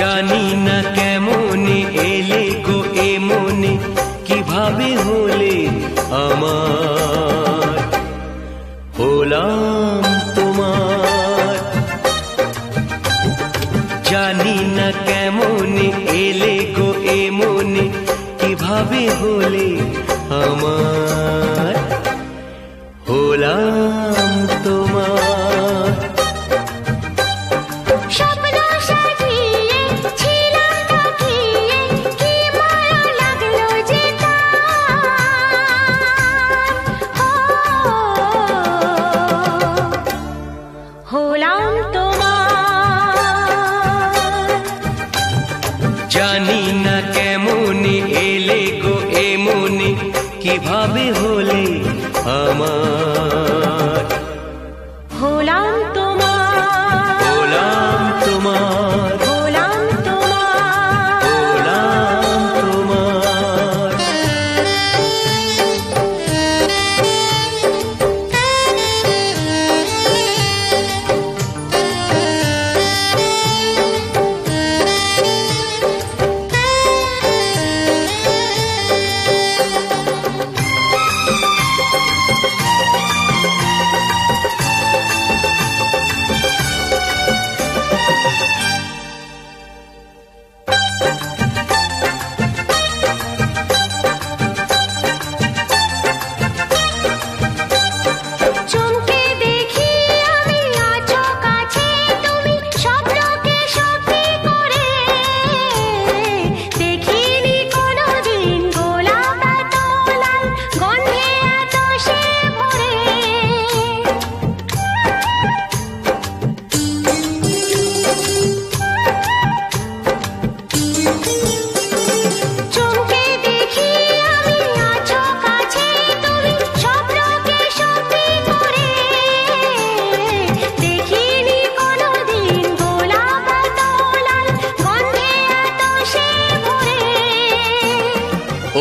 জানি না কেমনে এলে গো এ মনে, কিভাবে হলে আমার, হলাম তোমার। জানি না কেমনে এলে গো এ মনে, কিভাবে হলে আমার, হলাম তোমার। জানি না কেমনে এলে গো এ মনে, কিভাবে হলে আমার, হলাম তোমার, হলাম তোমার, হলাম তোমার, হলাম তোমার।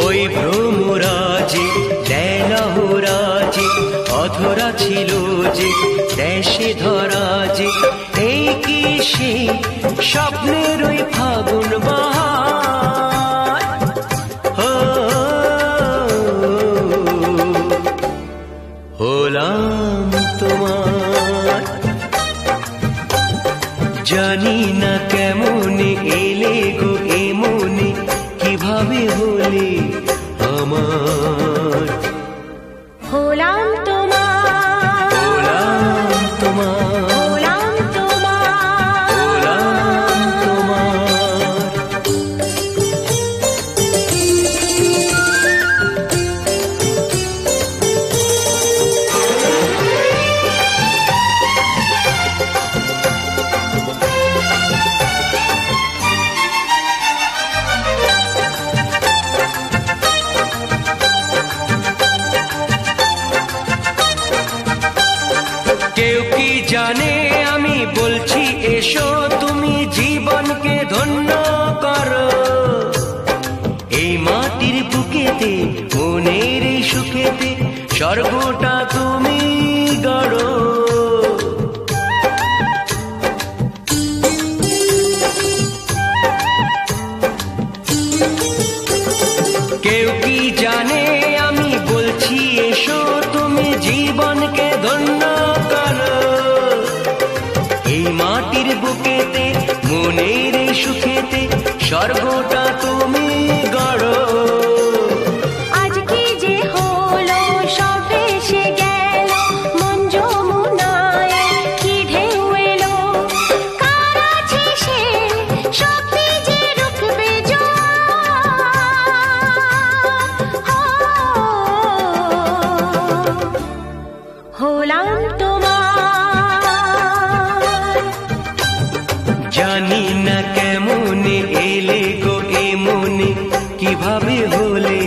ওই ভ্রমরাজে দেলহরাজে অধরা ছিল যে দেশে ধরা যে, এই কি সে স্বপ্নের ওই ফাগুন বাহার, হলাম তোমার। জানি না কেমনে এলে গো এ মনে, কিভাবে হলে আমার, হলাম তোমার, হলাম তোমার, হলাম তোমার, হলাম তোমার। কেউ কি জানে আমি বলছি এসো, তুমি জীবনকে ধন্য করো। এই মাটির বুকেতে মনের এই সুখেতে স্বর্গটা তুমি গড়ো। কেউ কি জানে আমি বলছি এসো, তুমি জীবনকে ধন্য করো। এই মাটির বুকেতে মনের এই সুখেতে স্বর্গটা তুমি গড়ো। আজ কি যে হলো সব ভেসে গেল, মন যমুনায় কি ঢেউ এলো। কার আছে সে শক্তি যে রুখবে জোয়ার, হলাম তোমার। জানি না কেমনে এলে গো এ মনে, কিভাবে হলে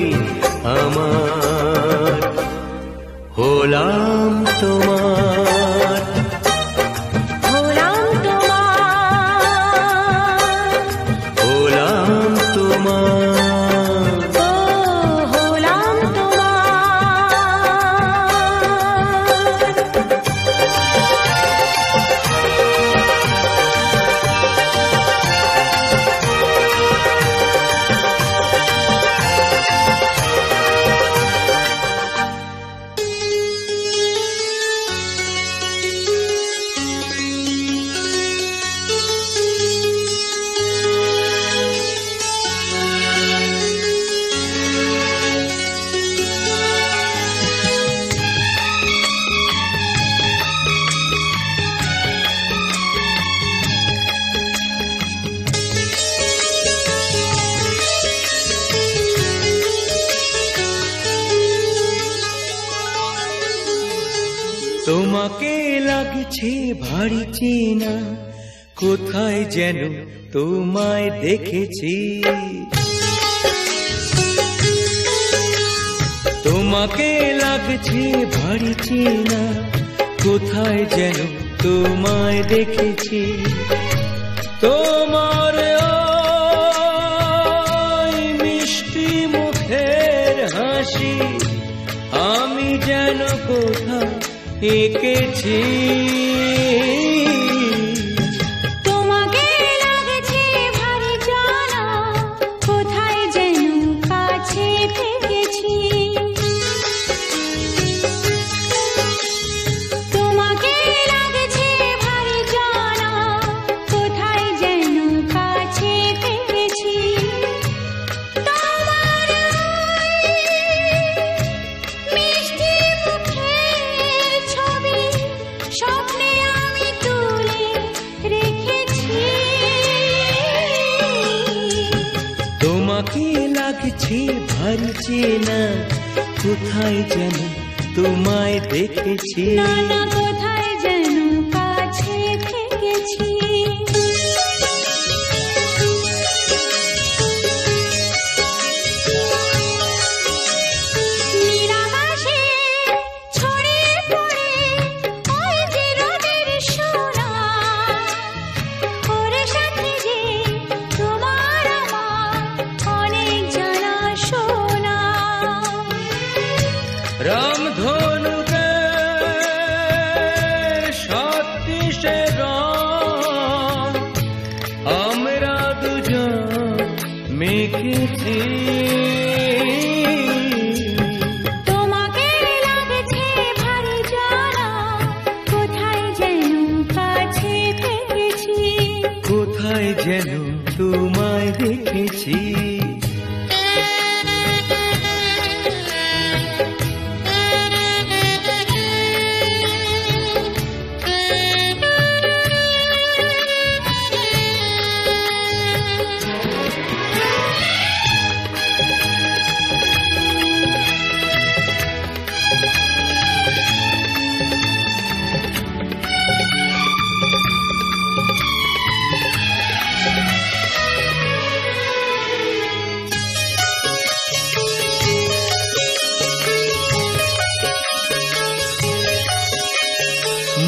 আমার, হলাম তোমার, হলাম তোমার, হলাম তোমার। ও হলাম তোমার। লাগছে ভারী চেনা, কোথায় যেন তোমায় দেখেছি। তোমাকে লাগছে ভারী চেনা, কোথায় যেন তোমায় দেখেছি। তোমার ওই মিষ্টি মুখের হাসি আমি যেন কোথাও এঁকেছি। তোমাকে লাগছে ভারী জানা, কোথায় যেন কাছে থেকেছি। তোমাকে লাগছে ভারী জানা, কোথায় যেন কাছে থেকেছি। তোমার মিষ্টি মুখের ছবি স্বপ্নে আমি তুলে রেখেছি। তোমাকে লাগছে ভারী চেনা, কোথায় যেন তোমায় দেখেছি। নানা কোথায় যেন কাছে থেকেছি। নিরাকাশে ছড়িয়ে পড়ে ওই যে রোদের সোনা, ওর সাথে যে তোমার আমার অনেক জানা শোনা। রামধনুকে সত্যিশে রং আমরা দুজন মেখেছি। তোমাকে লাগছে ভারী জানা, কোথায় যেন কাছে থেকেছি। কোথায় যেন তোমায় দেখেছি।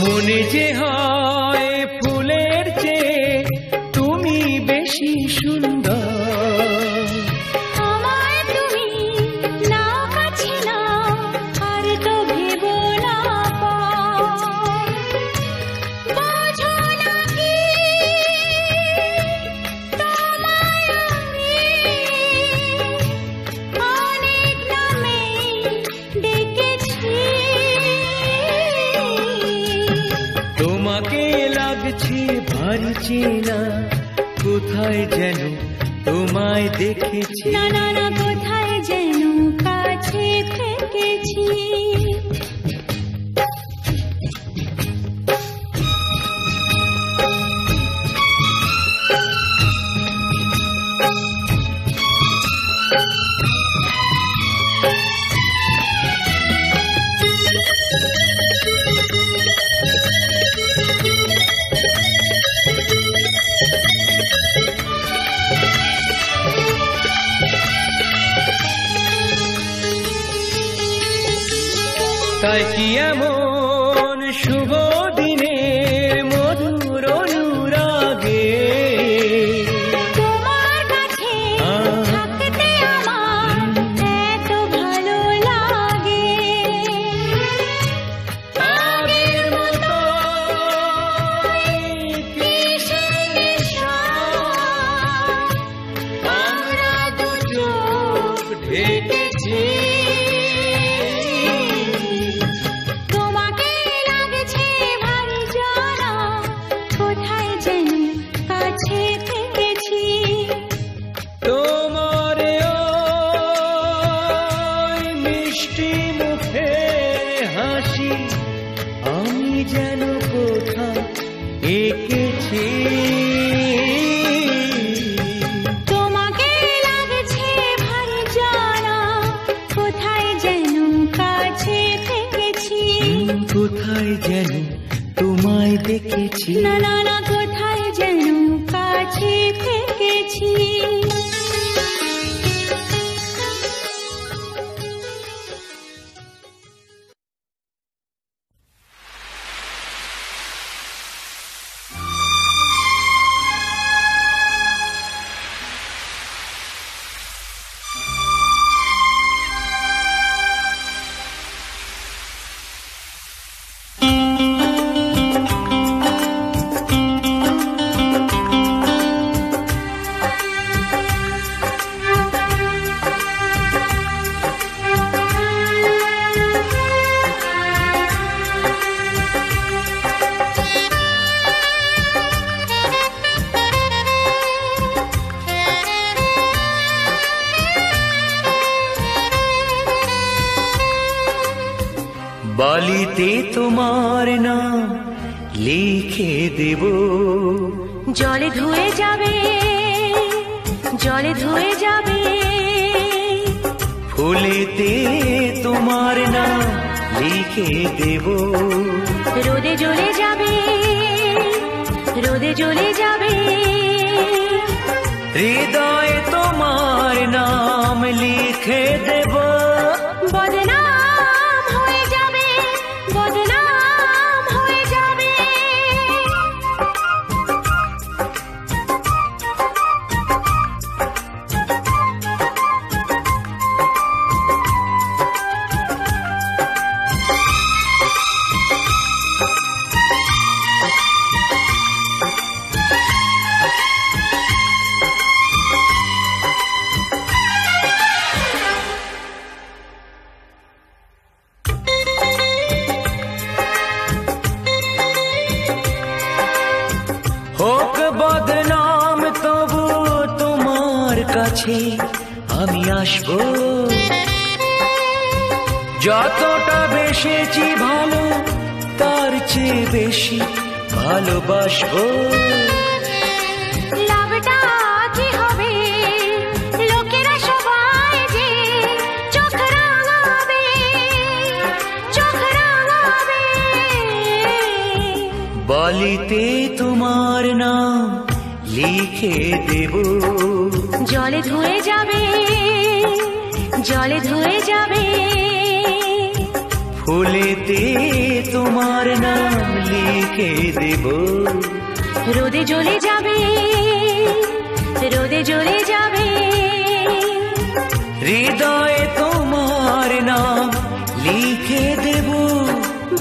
মনে যে হয় ফুলের চেয়ে তুমি বেশি সুন্দর। আমায় তুমি নাও কাছে নাও, আর তো ভেবো না পর। বোঝো না কি তোমায় আমি অনেক নামে ডেকেছি। তোমাকে লাগছে ভারী চেনা, কোথায় যেন তোমায় দেখেছি। না না না কোথায় যেন কাছে থেকেছি। তাই কি এমন শুভ দিনের মধুর অনুরাগে তোমার কাছে থাকতে আমার এত ভালো লাগে। আগের মতো কিসের নেশা, আমরা দু চোখ ঢেকেছি। তোমাকে লাগছে ভারী জানা, কোথায় যেন কাছে থেকেছি। তোমার ওই মিষ্টি মুখের হাসি আমি যেন কোথাও এঁকেছি। তোমাকে লাগছে ভারী জানা, কোথায় যেন কাছে থেকেছি। কোথায় যেন তোমায় না না না কোথায় যেন কাছে ফেকেছি। বালিতে তোমার নাম লিখে দেব, জলে ধুয়ে যাবে, জলে ধুয়ে যাবে। ফুলেতে তোমার নাম লিখে দেব, রোদে জ্বলে যাবে, রোদে জ্বলে যাবে। হৃদয়ে তোমার নাম লিখে দেব, বদনাম হয়ে যাবে, বদনাম হয়ে যাবে। হোক বদনাম তবু তোমার কাছে আমি আসবো, যতটা বেসেছি ভালো তার চেয়ে বেশি ভালোবাসবো। লাভটা কি হবে, লোকেরা সবাই যে চোখ রাঙাবে, চোখ রাঙাবে। বালিতে তোমার নাম লিখে দেব, জলে ধুয়ে যাবে, জলে ধুয়ে যাবে। ফুলেতে তোমার নাম লিখে দেব, রোদে জ্বলে যাবে, রোদে জ্বলে যাবে। হৃদয়ে তোমার নাম লিখে দেব,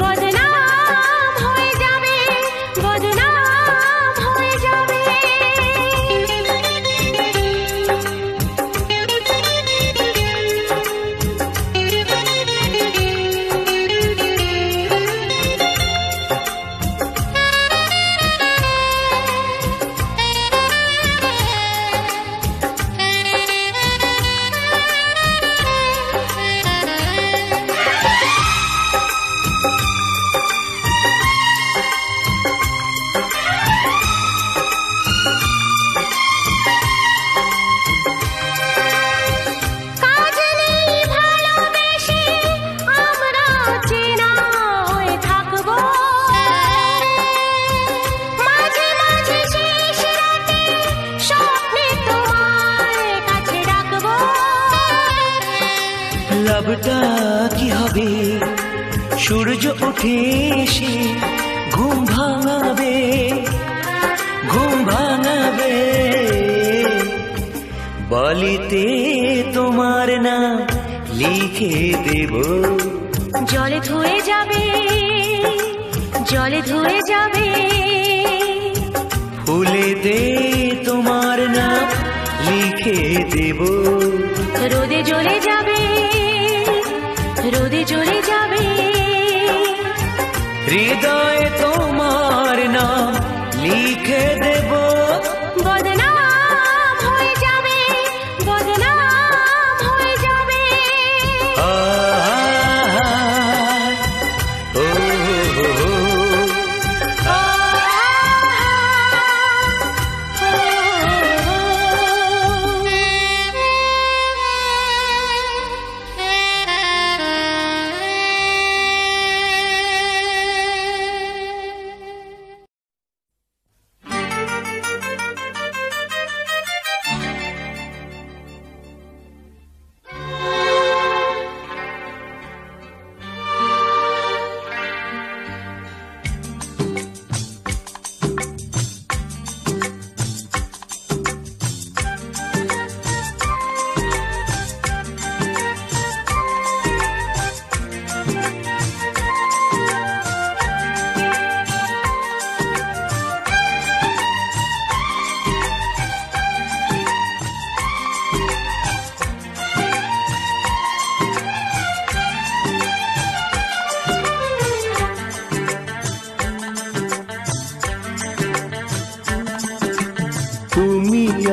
বদনাম হয়ে যাবে, বদনাম হয়ে যাবে। লাভটা কি হবে, সূর্য উঠে এসে ঘুম ভাঙাবে, ঘুম ভাঙাবে। বালিতে তোমার নাম লিখে দেব, জলে ধুয়ে যাবে, জলে ধুয়ে যাবে। ফুলেতে তোমার নাম লিখে দেব, রোদে জ্বলে যাবে, রোদে জ্বলে যাবে। হৃদয়ে তোমার নাম লিখে দেব, বদনাম হয়ে যাবে, বদনাম হয়ে যাবে।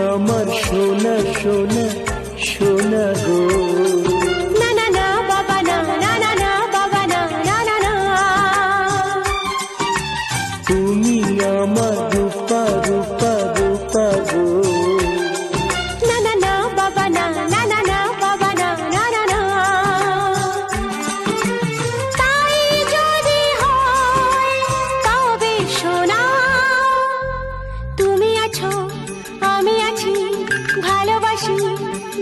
আমার সোনা সোনা সোনা গো। না না না বাবা না, না না না বাবা না, না না না। তুমি আমার রূপা রূপা রূপা গো। না না না বাবা না, না না না বাবা না, না না না। তাই যদি হয় তবে সোনা, তুমি আছো আমি আছি, ভালোবাসি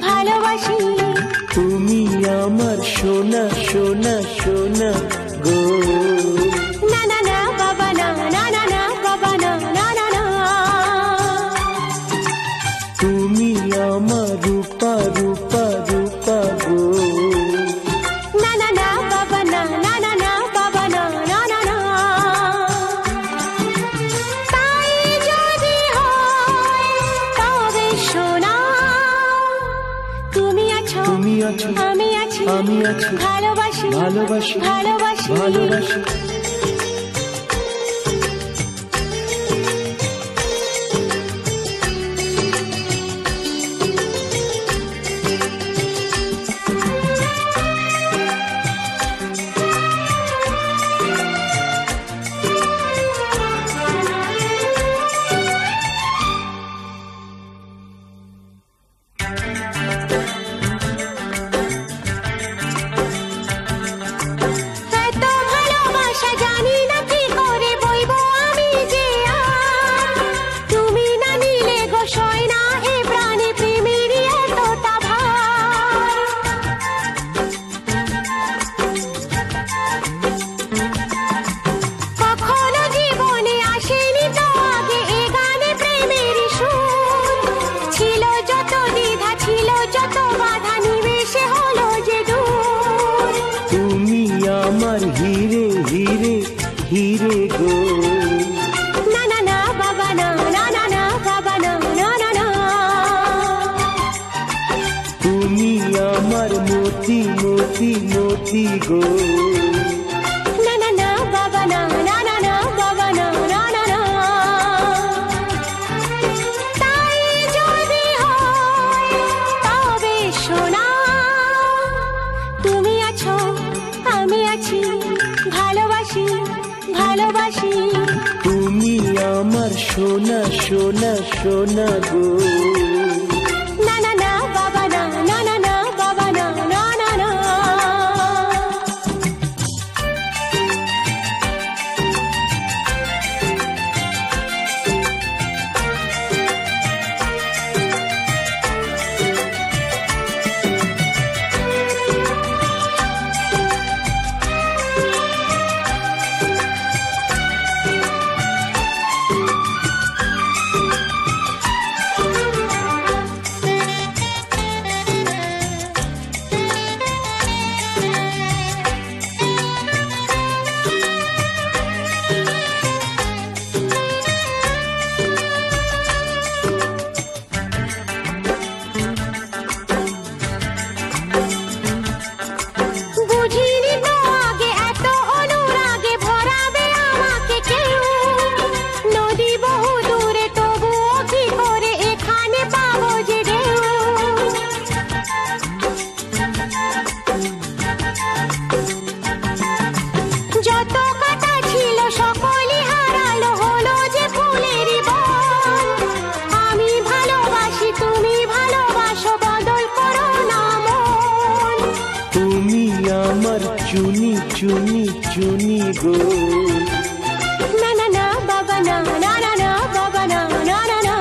ভালোবাসি। তুমি আমার সোনা সোনা সোনা গো। না না না বাবা না, না না না বাবা না, না না না। তুমি আমার রূপা রূপা রূপা গো। না না না বাবা না, না না না বাবা না, না না না। তাই যদি হয় তবে সোনা, তুমি আছো তুমি আছো আমি আছি, আমি আছি, ভালোবাসি ভালোবাসি ভালোবাসি ভালোবাসি। এত ভালোবাসা জানি না কি করে বইবো আমি যে আর। তুমি না নিলে গো সয় না এ প্রাণে প্রেমের এতটা ভার। কখনো জীবনে আসেনি তো আগে এ গানে প্রেমের সুর। ছিল যত দ্বিধা ছিল যত বাধা, নিমেষে হলো যে দূর। তুমি আমার হিরে হিরে হিরে গো। না না না বাবা না, না না না বাবা না, না না না। তুমি আমার মতি মতি মতি গো। না না না বাবা না, না না না বাবা না, না না না। তাই যদি হয় তবে সোনা, তুমি আছো আমি আছি, ভালোবাসি ভালোবাসি। তুমি আমার সোনা সোনা সোনা গো। না না না বাবা না, না না না বাবা না, না না না। বুঝিনি তো আগে এত অনুরাগে ভরাবে আমাকে কেউ। নদী বহু দূরে তবুও কি করে এখানে পাবো যে ঢেউ। যত কথা ছিল সকলই হারালো, হলো যে ফুলেরই বন। আমি ভালোবাসি তুমি ভালোবাসো, বদল করো না মন। তুমি আমার চুনি চুনি চুনি গো। না না না বাবা না, না না না বাবা না, না না না।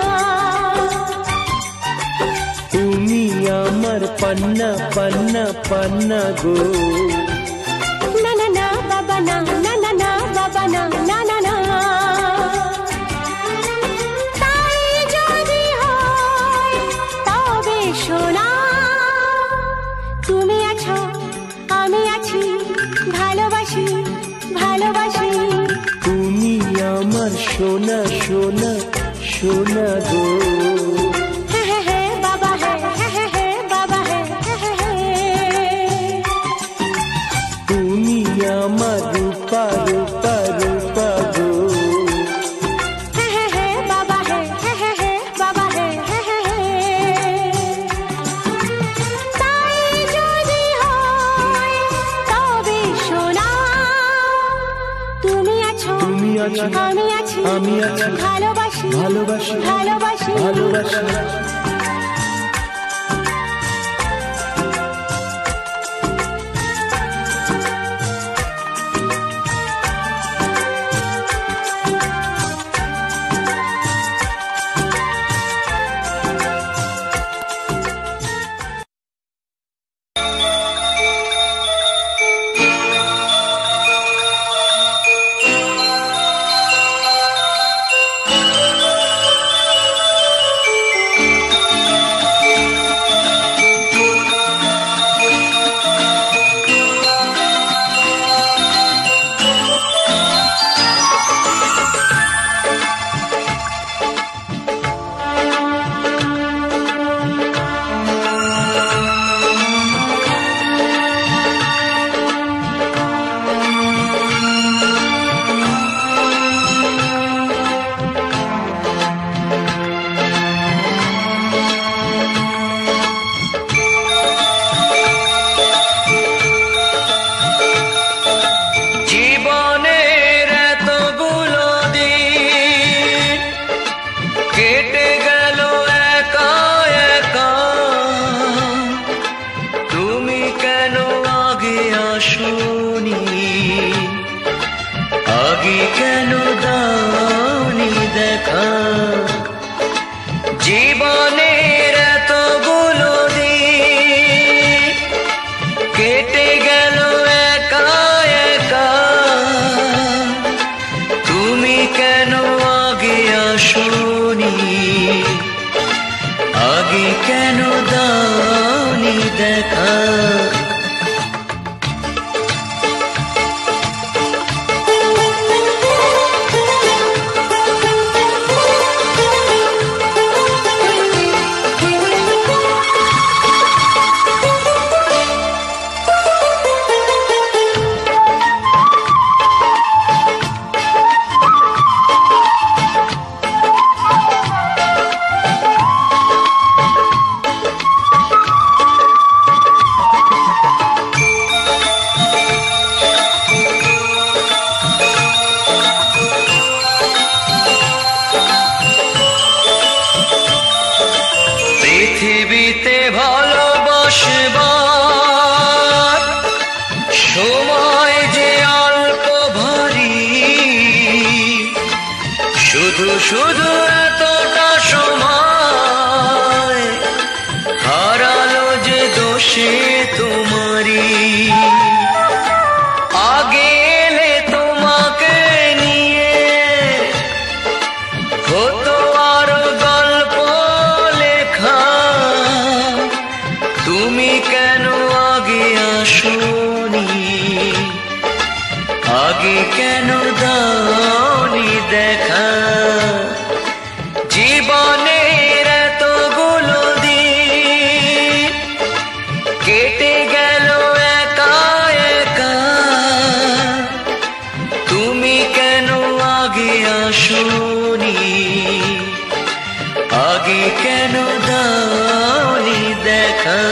তুমি আমার পান্না পান্না পান্না গো। না না না বাবা না, না না না বাবা না, না না না। তাই যদি হয় তবে সোনা, তুমি আছো আমি আছি, ভালোবাসি ভালোবাসি। তুমি আমার সোনা সোনা সোনা গো। হে হে হে বাবা হে, হে হে হে বাবা হে, হে হে হে। তুমি আমার রূপা রূপা রূপা গো। হে হে হে বাবা হে, হে হে হে বাবা হে, হে হে হে। ভালোবাসি ভালোবাসি ভালোবাসি ভালোবাসি জীবনের এতগুলো দিন কেটে গেল একা একা, তুমি কেন আগে আসোনি, আগে কেন দাওনি দেখা। পৃথিবীতে ভালোবাসবার সময় যে অল্প ভারী, শুধু শুধু এতটা সময় হারালো যে দোষে তোমারই। আগে এলে তোমাকে নিয়ে হতো আরো গল্প লেখা, তুমি কেন আগে আসোনি, আগে কেন দাওনি দেখা। জীবনের এতগুলো দিন কেটে গেল একা একা, তুমি কেন আগে আসোনি, আগে কেন দাওনি দেখা।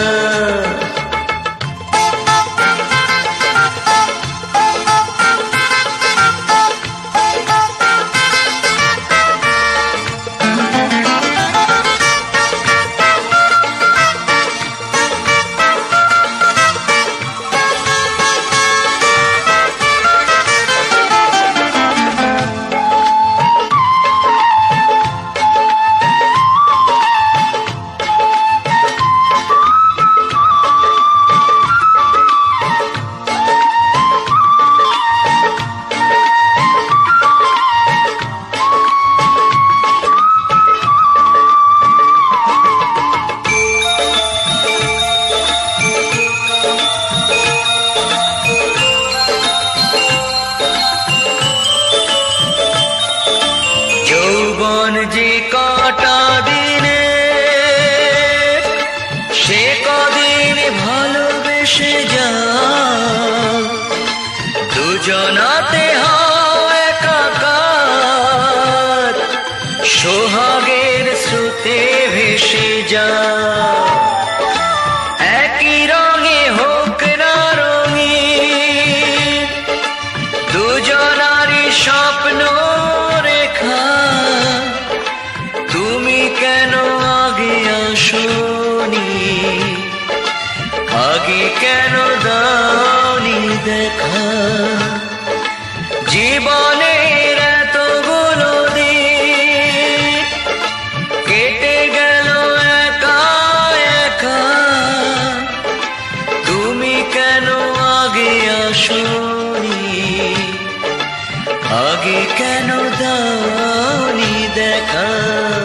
যে কটা দিনে সে কদিন ভালোবেসে যা, দুজনাতে হয় একাকার, সোহাগের স্রোতে ভেসে যা। একই রঙে হোক না রঙিন, দুজনারই স্বপ্ন রেখা, না